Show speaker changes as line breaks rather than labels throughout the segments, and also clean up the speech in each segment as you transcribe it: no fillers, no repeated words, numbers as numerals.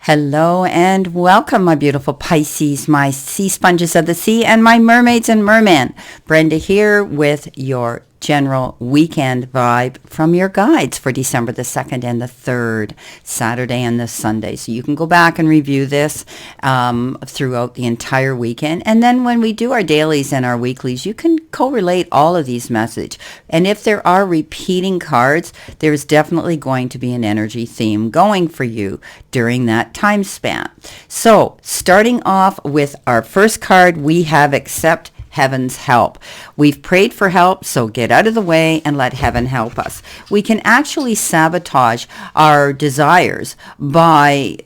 Hello and welcome, my beautiful Pisces, my sea sponges of the sea, and my mermaids and mermen. Brenda here with your general weekend vibe from your guides for December the 2nd and the 3rd, Saturday and the Sunday. So you can go back and review this throughout the entire weekend. And then when we do our dailies and our weeklies, you can correlate all of these messages. And if there are repeating cards, there's definitely going to be an energy theme going for you during that time span. So starting off with our first card, we have Accept Heaven's Help. We've prayed for help, so get out of the way and let heaven help us. We can actually sabotage our desires by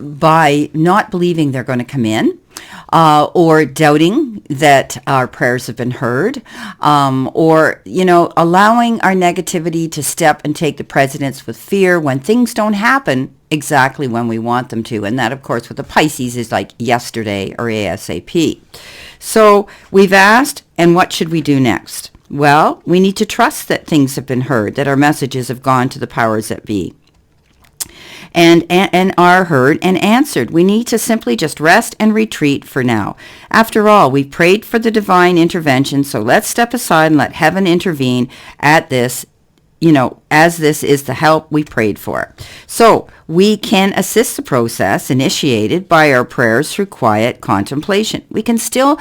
not believing they're going to come in, or doubting that our prayers have been heard, or, allowing our negativity to step and take the precedence with fear when things don't happen exactly when we want them to. And that, of course, with the Pisces is like yesterday or ASAP. So we've asked, and what should we do next? Well, we need to trust that things have been heard, that our messages have gone to the powers that be and are heard and answered. We need to simply just rest and retreat for now. After all, we prayed for the divine intervention, so let's step aside and let heaven intervene at this, as this is the help we prayed for. So we can assist the process initiated by our prayers through quiet contemplation. We can still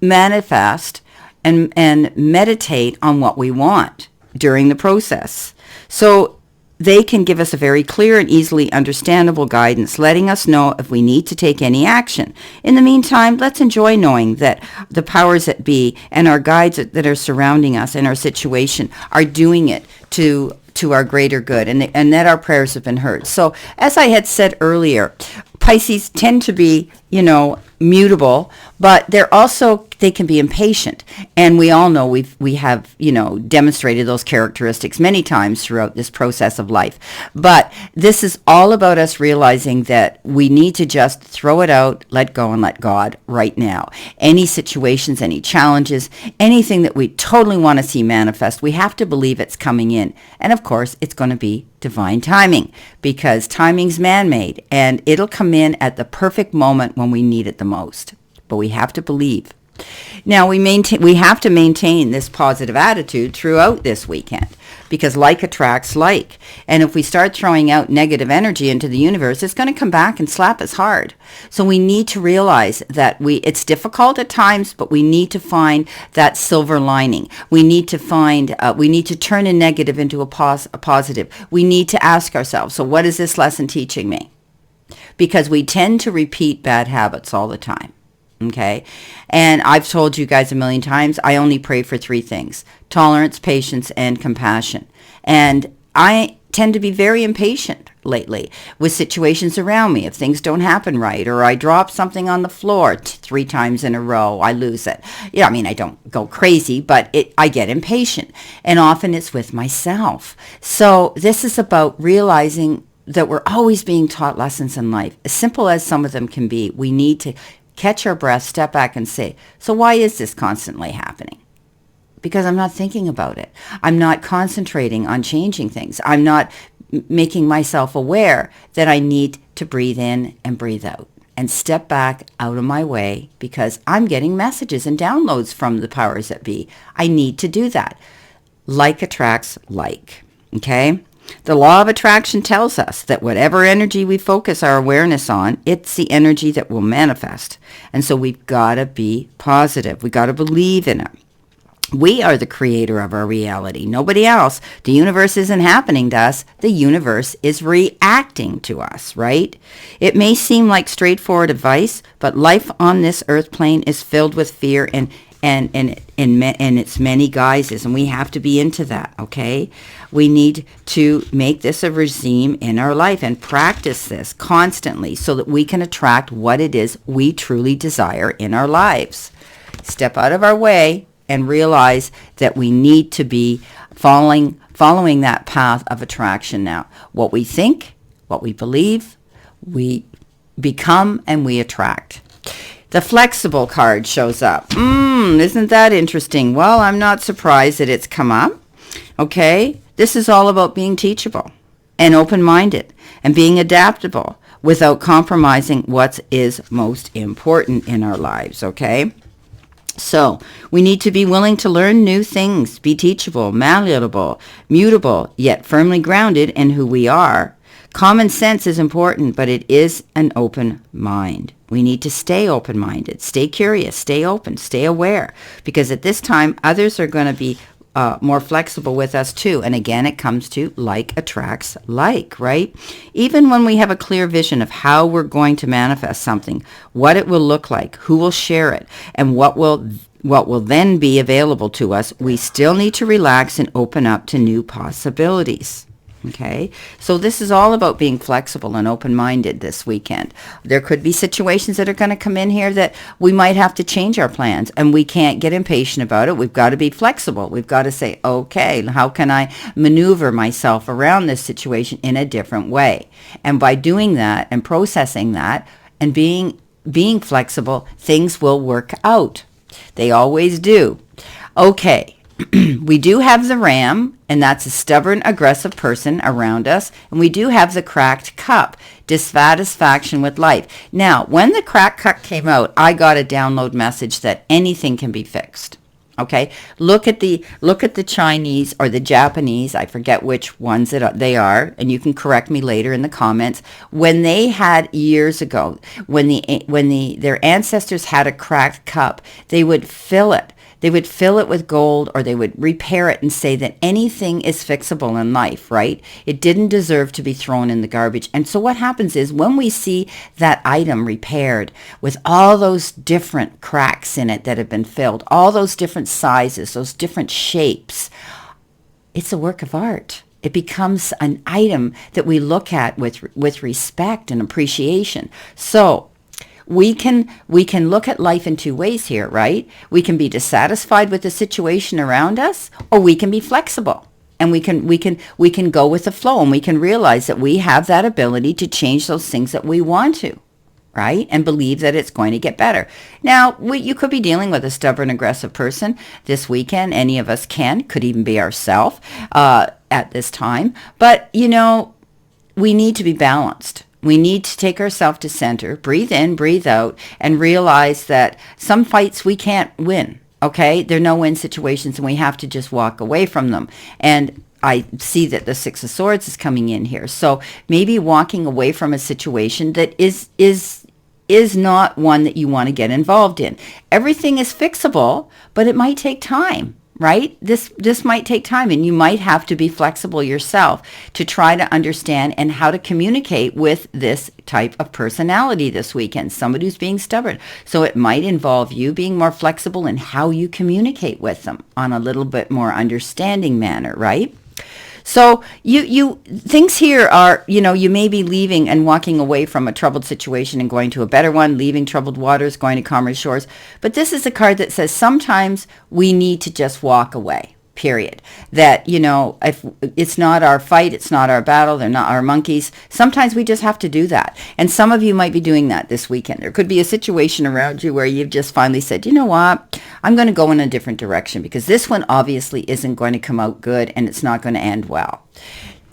manifest and meditate on what we want during the process. So they can give us a very clear and easily understandable guidance, letting us know if we need to take any action. In the meantime, let's enjoy knowing that the powers that be and our guides that are surrounding us in our situation are doing it to our greater good, and that our prayers have been heard. So as I had said earlier, Pisces tend to be, mutable, but they can be impatient. And we all know we have, demonstrated those characteristics many times throughout this process of life. But this is all about us realizing that we need to just throw it out, let go, and let God right now. Any situations, any challenges, anything that we totally want to see manifest, we have to believe it's coming in. And of course, it's going to be divine timing, because timing's man-made and it'll come in at the perfect moment when we need it the most. But we have to believe. Now we have to maintain this positive attitude throughout this weekend, because like attracts like. And if we start throwing out negative energy into the universe, it's going to come back and slap us hard. So we need to realize that it's difficult at times, but we need to find that silver lining. We need to turn a negative into a positive. We need to ask ourselves, so what is this lesson teaching me? Because we tend to repeat bad habits all the time. Okay. And I've told you guys a million times, I only pray for 3 things: tolerance, patience, and compassion. And I tend to be very impatient lately with situations around me. If things don't happen right, or I drop something on the floor 3 times in a row, I lose it. Yeah, I mean, I don't go crazy, but I get impatient. And often it's with myself. So this is about realizing that we're always being taught lessons in life. As simple as some of them can be, we need to catch our breath, step back and say, so why is this constantly happening? Because I'm not thinking about it. I'm not concentrating on changing things. I'm not making myself aware that I need to breathe in and breathe out and step back out of my way, because I'm getting messages and downloads from the powers that be. I need to do that. Like attracts like. Okay? The law of attraction tells us that whatever energy we focus our awareness on, it's the energy that will manifest. And so we've got to be positive. We've got to believe in it. We are the creator of our reality. Nobody else. The universe isn't happening to us. The universe is reacting to us, right? It may seem like straightforward advice, but life on this earth plane is filled with fear and its many guises, and we have to be into that, okay? We need to make this a regime in our life and practice this constantly so that we can attract what it is we truly desire in our lives. Step out of our way and realize that we need to be following that path of attraction now. What we think, what we believe, we become and we attract. The flexible card shows up. Isn't that interesting? Well, I'm not surprised that it's come up. Okay, this is all about being teachable and open-minded and being adaptable. without compromising what is most important in our lives, okay? So we need to be willing to learn new things, be teachable, malleable, mutable, yet firmly grounded in who we are. Common sense is important, but it is an open mind. We need to stay open-minded, stay curious, stay open, stay aware, because at this time, others are going to be more flexible with us too. And again, it comes to like attracts like, right? Even when we have a clear vision of how we're going to manifest something, what it will look like, who will share it, and what will then be available to us, we still need to relax and open up to new possibilities. Okay, so this is all about being flexible and open-minded this weekend. There could be situations that are going to come in here that we might have to change our plans, and we can't get impatient about it. We've got to be flexible. We've got to say, okay, how can I maneuver myself around this situation in a different way? And by doing that and processing that and being flexible, things will work out. They always do. Okay. We do have the ram, and that's a stubborn, aggressive person around us. And we do have the cracked cup, dissatisfaction with life. Now, when the cracked cup came out, I got a download message that anything can be fixed. Okay, look at the Chinese or the Japanese. I forget which ones they are, and you can correct me later in the comments. When they had years ago, when their ancestors had a cracked cup, they would fill it. They would fill it with gold, or they would repair it and say that anything is fixable in life, right? It didn't deserve to be thrown in the garbage. And so what happens is when we see that item repaired with all those different cracks in it that have been filled, all those different sizes, those different shapes, it's a work of art. It becomes an item that we look at with respect and appreciation. So we can look at life in two ways here, right? We can be dissatisfied with the situation around us, or we can be flexible, and we can go with the flow, and we can realize that we have that ability to change those things that we want to, right? And believe that it's going to get better. Now, you could be dealing with a stubborn, aggressive person this weekend. Any of us could even be ourselves at this time. But, we need to be balanced. We need to take ourselves to center, breathe in, breathe out, and realize that some fights we can't win, okay? They're no-win situations, and we have to just walk away from them. And I see that the Six of Swords is coming in here. So maybe walking away from a situation that is not one that you want to get involved in. Everything is fixable, but it might take time. Right? This might take time, and you might have to be flexible yourself to try to understand and how to communicate with this type of personality this weekend, somebody who's being stubborn. So it might involve you being more flexible in how you communicate with them on a little bit more understanding manner, right? So things here are, you may be leaving and walking away from a troubled situation and going to a better one, leaving troubled waters, going to calmer shores. But this is a card that says sometimes we need to just walk away, period. That, if it's not our fight, it's not our battle, they're not our monkeys. Sometimes we just have to do that. And some of you might be doing that this weekend. There could be a situation around you where you've just finally said, you know what? I'm going to go in a different direction, because this one obviously isn't going to come out good, and it's not going to end well.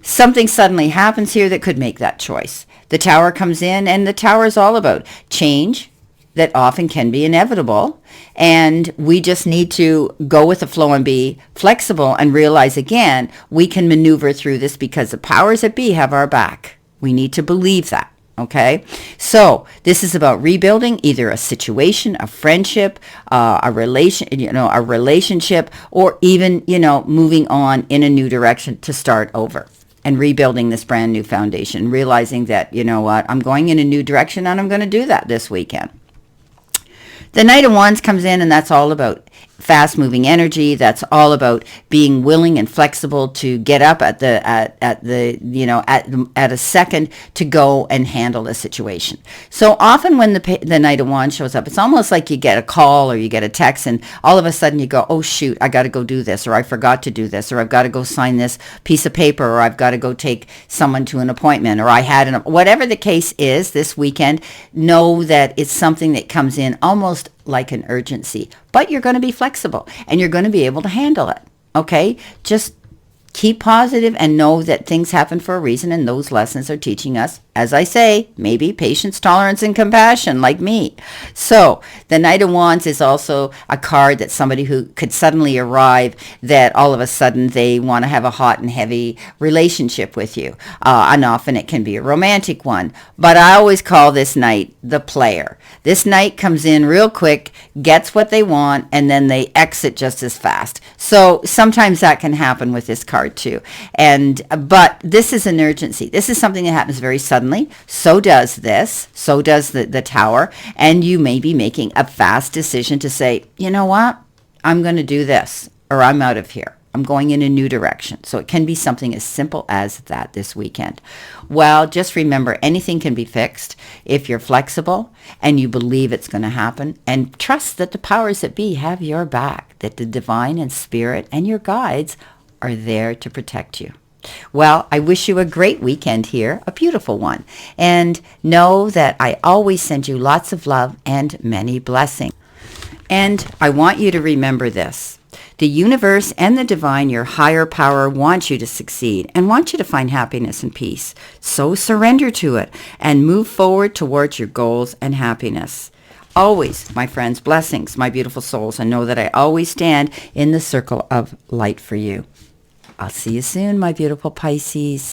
Something suddenly happens here that could make that choice. The Tower comes in, and the Tower is all about change that often can be inevitable, and we just need to go with the flow and be flexible and realize, again, we can maneuver through this because the powers that be have our back. We need to believe that. Okay, so this is about rebuilding either a situation, a friendship, a relationship, or even, moving on in a new direction to start over and rebuilding this brand new foundation, realizing that, I'm going in a new direction, and I'm going to do that this weekend. The Knight of Wands comes in, and that's all about fast-moving energy. That's all about being willing and flexible to get up at a second to go and handle a situation. So often when the Knight of Wands shows up, it's almost like you get a call or you get a text, and all of a sudden you go, oh shoot, I got to go do this, or I forgot to do this, or I've got to go sign this piece of paper, or I've got to go take someone to an appointment, or I had whatever the case is this weekend. Know that it's something that comes in almost like an urgency, but you're going to be flexible and you're going to be able to handle it. Okay, just keep positive and know that things happen for a reason, and those lessons are teaching us as I say, maybe patience, tolerance, and compassion, like me. So the Knight of Wands is also a card that somebody who could suddenly arrive, that all of a sudden they want to have a hot and heavy relationship with you. And often it can be a romantic one. But I always call this Knight the player. This Knight comes in real quick, gets what they want, and then they exit just as fast. So sometimes that can happen with this card too. But this is an urgency. This is something that happens very suddenly. So does this. So does the Tower. And you may be making a fast decision to say, you know what? I'm going to do this, or I'm out of here. I'm going in a new direction. So it can be something as simple as that this weekend. Well, just remember, anything can be fixed if you're flexible and you believe it's going to happen, and trust that the powers that be have your back, that the divine and spirit and your guides are there to protect you. Well, I wish you a great weekend here, a beautiful one. And know that I always send you lots of love and many blessings. And I want you to remember this. The universe and the divine, your higher power, wants you to succeed and want you to find happiness and peace. So surrender to it and move forward towards your goals and happiness. Always, my friends, blessings, my beautiful souls, and know that I always stand in the circle of light for you. I'll see you soon, my beautiful Pisces.